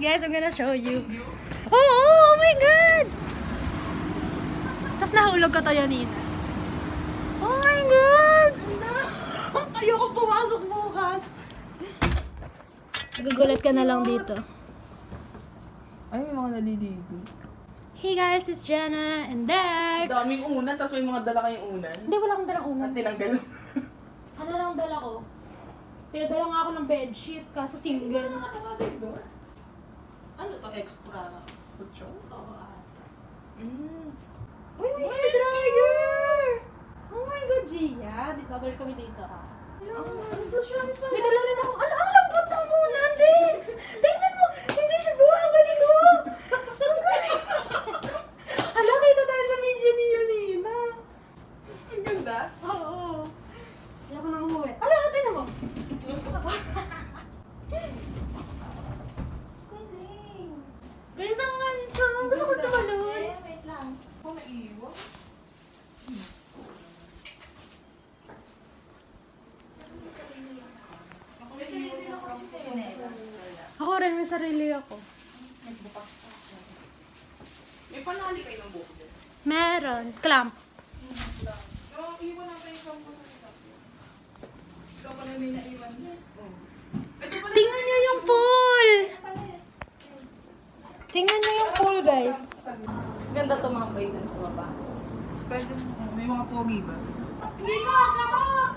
guys, I'm gonna show you. Oh my God! Tapos nahulog ka tayo, Nina. Oh my God! Ayoko pumasok bukas. Nagugulat ka na lang dito. Ay, may mga naliligo. Hey guys, it's Jenna and Dex. Daming unan, tapos may mga dala kayong unan. Hindi, wala akong dalang unan. At tinanggal. Ano lang dala ko? Pinadala nga ako ng bedsheet, kaso single. Nakasama din doon. Ano to? Extra kutsyon? Oo, ata. Uy, may dryer! Oh my God, Gia. Di ba balik kami dito, ha? Ang social pa. May dala rin ako. Ano, ang lambot ng unan, Dex! Tingnan mo! Hindi siya bumabalik. Ang galing! Hala, kita tayo sa video ni Yulina. Ang ganda. Oo. Hindi ako nang umuwi. Ala, tingnan mo! Guys, ang ganda! Gusto ko tumalon. Wait lang. Ako naiiwan. Ako naiiwan ako ng chinelas. Ako rin, may sarili ako. Nagbukas pa siya. May panali kayo ng buko dyan. Meron. Clamp. No, iwan na kayo sa mga sasakyan. Ikaw pa na may naiwan niya. Tingnan niyo yung pool! Tingnan niyo yung pool, guys. Ganda tumambay dun sa baba. Pwede, may mga pogi ba? Hindi ka, siya mo!